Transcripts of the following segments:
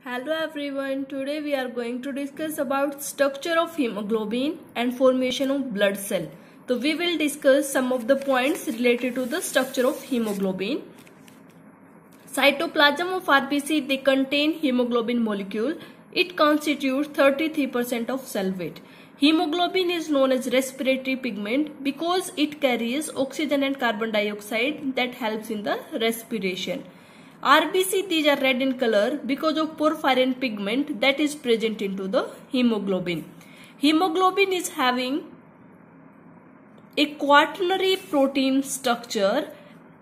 Hello everyone, today we are going to discuss about structure of hemoglobin and formation of blood cell. So we will discuss some of the points related to the structure of hemoglobin. Cytoplasm of RBC, they contain hemoglobin molecule. It constitutes 33% of cell weight. Hemoglobin is known as respiratory pigment because it carries oxygen and carbon dioxide that helps in the respiration. RBC, these are red in color because of porphyrin pigment that is present into the hemoglobin. Hemoglobin is having a quaternary protein structure.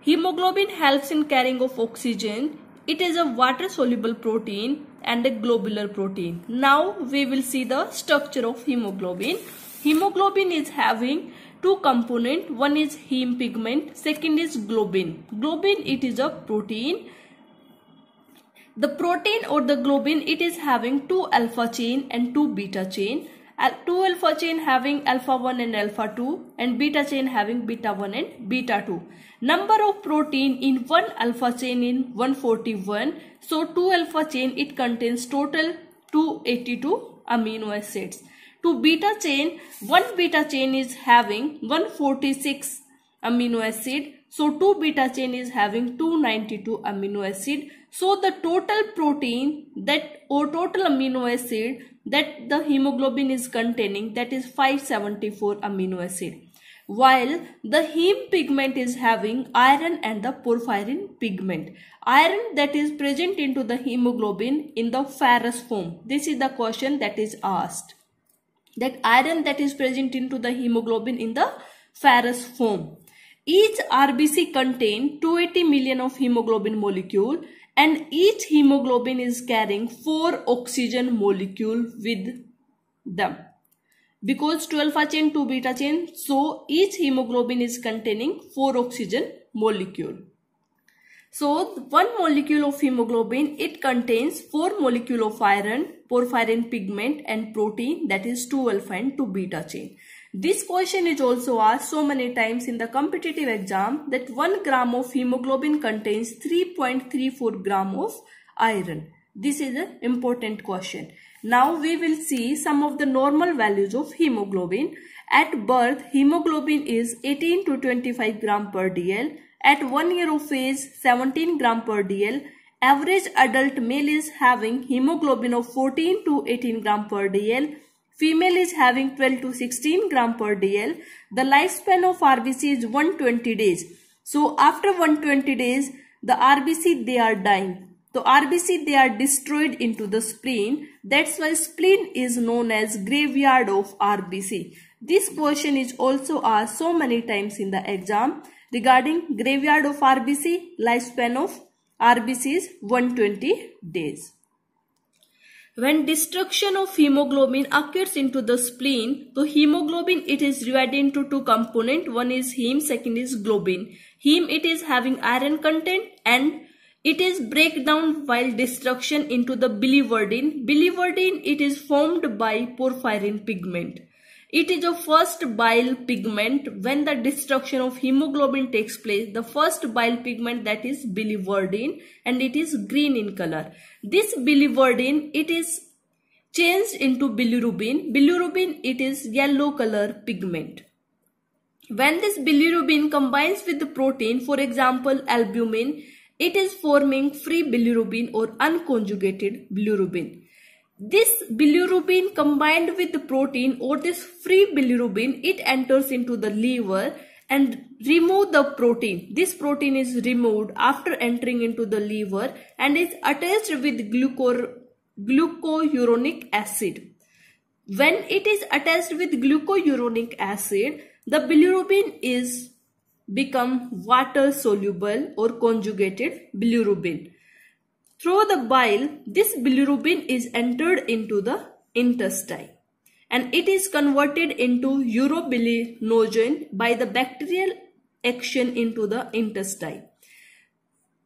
Hemoglobin helps in carrying of oxygen. It is a water soluble protein and a globular protein. Now we will see the structure of hemoglobin. Hemoglobin is having two components. One is heme pigment, second is globin. Globin, it is a protein. The protein or the globin, it is having two alpha chain and two beta chain. Two alpha chain having alpha 1 and alpha 2 and beta chain having beta 1 and beta 2. Number of protein in one alpha chain in 141. So 2 alpha chain, it contains total 282 amino acids. To beta chain, one beta chain is having 146 amino acid. So 2 beta chain is having 292 amino acid. So the total protein that or total amino acid that the hemoglobin is containing, that is 574 amino acid. While the heme pigment is having iron and the porphyrin pigment. Iron that is present into the hemoglobin in the ferrous form. This is the question that is asked. That iron that is present into the hemoglobin in the ferrous form. Each RBC contains 280 million of hemoglobin molecule and each hemoglobin is carrying 4 oxygen molecule with them. Because 2 alpha chain, 2 beta chain, so each hemoglobin is containing 4 oxygen molecule. So 1 molecule of hemoglobin, it contains 4 molecule of iron, porphyrin pigment and protein, that is 2 alpha and 2 beta chain. This question is also asked so many times in the competitive exam that 1 gram of hemoglobin contains 3.34 gram of iron. This is an important question. Now we will see some of the normal values of hemoglobin. At birth, hemoglobin is 18 to 25 gram per dl. At 1 year of age, 17 gram per dl. Average adult male is having hemoglobin of 14 to 18 gram per dl. Female is having 12 to 16 gram per dl. The lifespan of RBC is 120 days. So after 120 days, the RBC, they are dying. So RBC, they are destroyed into the spleen. That's why spleen is known as graveyard of RBC. This question is also asked so many times in the exam regarding graveyard of RBC. Lifespan of RBC is 120 days. When destruction of hemoglobin occurs into the spleen, so hemoglobin, it is divided into two components. One is heme, second is globin. Heme, it is having iron content and it is breakdown while destruction into the biliverdin. Biliverdin, it is formed by porphyrin pigment. It is a first bile pigment. When the destruction of hemoglobin takes place, the first bile pigment, that is biliverdin, and it is green in color. This biliverdin, it is changed into bilirubin. Bilirubin, it is yellow color pigment. When this bilirubin combines with the protein, for example albumin, it is forming free bilirubin or unconjugated bilirubin. This bilirubin combined with the protein or this free bilirubin, it enters into the liver and remove the protein. This protein is removed after entering into the liver and is attached with glucouronic acid. When it is attached with glucouronic acid, the bilirubin is become water soluble or conjugated bilirubin. Through the bile, this bilirubin is entered into the intestine and it is converted into urobilinogen by the bacterial action into the intestine.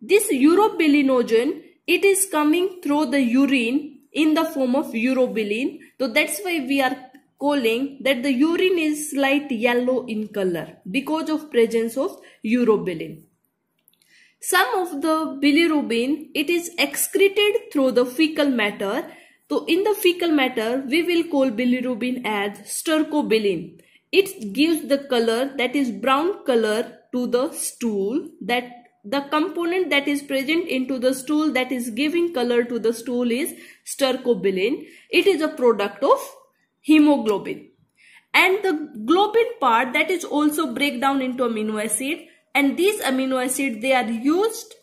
This urobilinogen, it is coming through the urine in the form of urobilin. So that's why we are calling that the urine is light yellow in color because of presence of urobilin. some of the bilirubin, it is excreted through the fecal matter. So in the fecal matter, we will call bilirubin as stercobilin. It gives the color, that is brown color, to the stool. That the component that is present into the stool that is giving color to the stool is stercobilin. It is a product of hemoglobin. And the globin part, that is also break down into amino acid, and these amino acids, they are used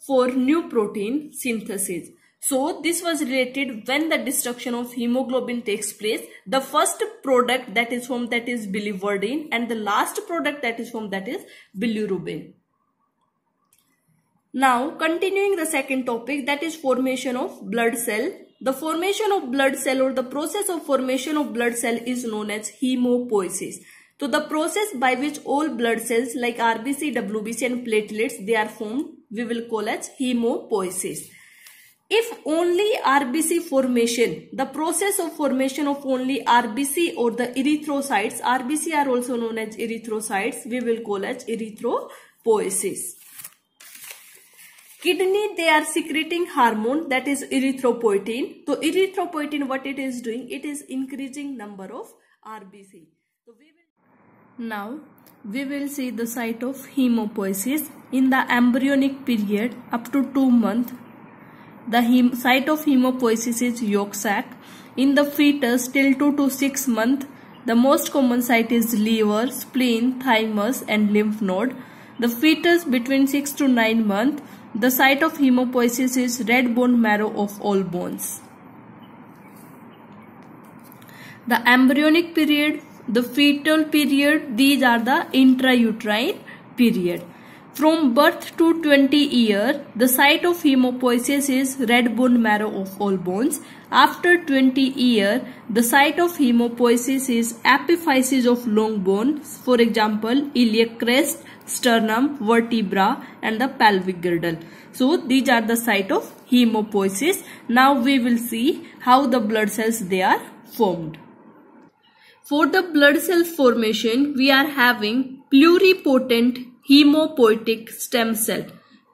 for new protein synthesis. So this was related when the destruction of hemoglobin takes place. The first product that is formed, that is biliverdin, and the last product that is formed, that is bilirubin. Now continuing the second topic, that is formation of blood cell. The formation of blood cell or the process of formation of blood cell is known as hemopoiesis. So the process by which all blood cells like RBC, WBC and platelets, they are formed, we will call as hemopoiesis. If only RBC formation, the process of formation of only RBC or the erythrocytes, RBC are also known as erythrocytes, we will call as erythropoiesis. Kidney, they are secreting hormone, that is erythropoietin. So erythropoietin, what it is doing, it is increasing number of RBC. So now we will see the site of hemopoiesis. In the embryonic period up to 2 months, the site of hemopoiesis is yolk sac. In the fetus till 2 to 6 months, the most common site is liver, spleen, thymus and lymph node. The fetus between 6 to 9 months, the site of hemopoiesis is red bone marrow of all bones. The embryonic period, the fetal period, these are the intrauterine period. From birth to 20 years, the site of hemopoiesis is red bone marrow of all bones. After 20 years, the site of hemopoiesis is epiphysis of long bones, for example, iliac crest, sternum, vertebra and the pelvic girdle. So these are the site of hemopoiesis. Now we will see how the blood cells, they are formed. For the blood cell formation, we are having pluripotent hemopoietic stem cell.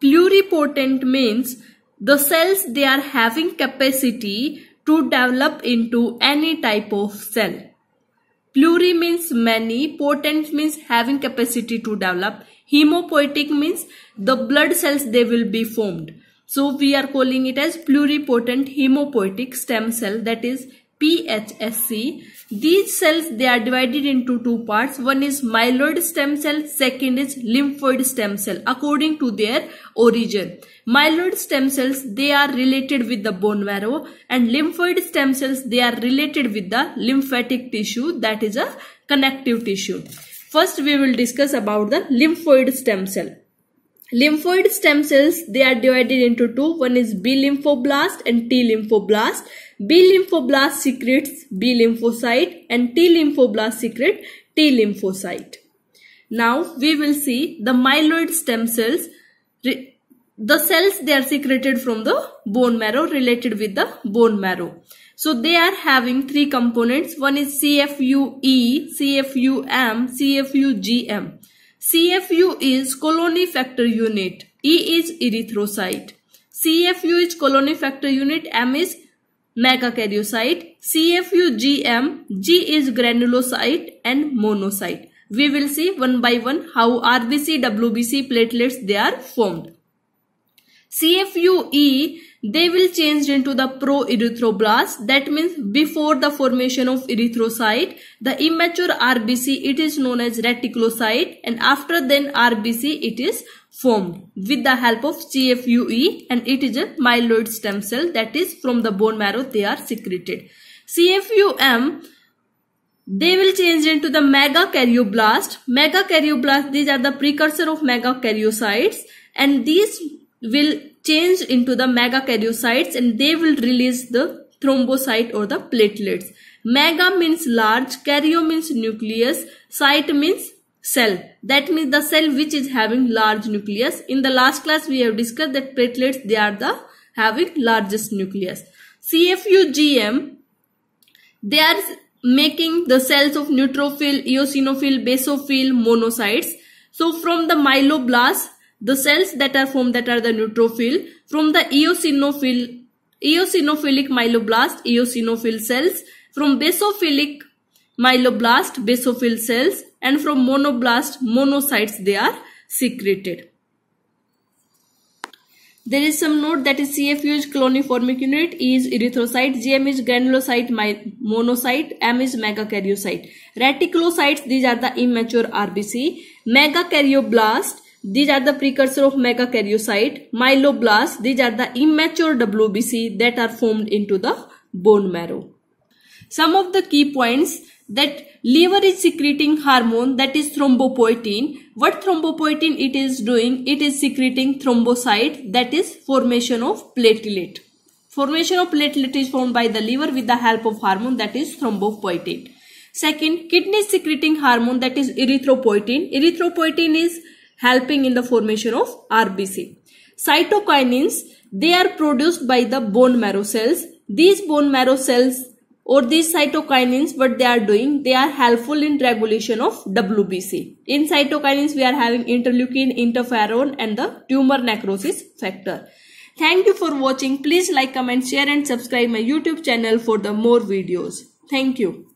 Pluripotent means the cells, they are having capacity to develop into any type of cell. Pluri means many, potent means having capacity to develop. Hemopoietic means the blood cells, they will be formed. So we are calling it as pluripotent hemopoietic stem cell, that is PHSC. These cells, they are divided into two parts. One is myeloid stem cell, second is lymphoid stem cell according to their origin. Myeloid stem cells, they are related with the bone marrow, and lymphoid stem cells, they are related with the lymphatic tissue, that is a connective tissue. First we will discuss about the lymphoid stem cell. Lymphoid stem cells, they are divided into two. One is B lymphoblast and T lymphoblast. B lymphoblast secretes B lymphocyte and T lymphoblast secrete T lymphocyte. Now we will see the myeloid stem cells. The cells, they are secreted from the bone marrow, related with the bone marrow. So they are having three components. One is CFU-E, CFU-M, CFU-GM. CFU is colony factor unit, E is erythrocyte. CFU is colony factor unit, M is megakaryocyte. CFU-GM, G is granulocyte and monocyte. We will see one by one how RBC, WBC, platelets, they are formed. CFU-E, they will change into the pro-erythroblast. That means before the formation of erythrocyte, the immature RBC, it is known as reticulocyte, and after then RBC, it is formed with the help of CFU-E, and it is a myeloid stem cell, that is from the bone marrow they are secreted. CFU-M, they will change into the megakaryoblast. Megakaryoblast, these are the precursor of megakaryocytes, and these will change into the megakaryocytes, and they will release the thrombocyte or the platelets. Mega means large, karyo means nucleus, cyte means cell. That means the cell which is having large nucleus. In the last class we have discussed that platelets, they are the having largest nucleus. CFU-GM, they are making the cells of neutrophil, eosinophil, basophil, monocytes. So from the myeloblast, The cells that are formed, that are the neutrophil, from the eosinophilic myeloblast, eosinophil cells, from basophilic myeloblast, basophil cells, and from monoblast, monocytes, they are secreted. There is some note that is CFU is cloniformic unit, E is erythrocyte, GM is granulocyte, monocyte, M is megakaryocyte. Reticulocytes, these are the immature RBC. Megakaryoblast, these are the precursor of megakaryocyte. Myeloblast, these are the immature WBC that are formed into the bone marrow. Some of the key points, that liver is secreting hormone, that is thrombopoietin. What thrombopoietin it is doing? It is secreting thrombocyte, that is formation of platelet. Formation of platelet is formed by the liver with the help of hormone, that is thrombopoietin. Second, kidney is secreting hormone, that is erythropoietin. Erythropoietin is helping in the formation of RBC. Cytokinins, they are produced by the bone marrow cells. These bone marrow cells or these cytokinins, what they are doing, they are helpful in regulation of WBC. In cytokinins, we are having interleukin, interferon, and the tumor necrosis factor. Thank you for watching. Please like, comment, share, and subscribe my YouTube channel for the more videos. Thank you.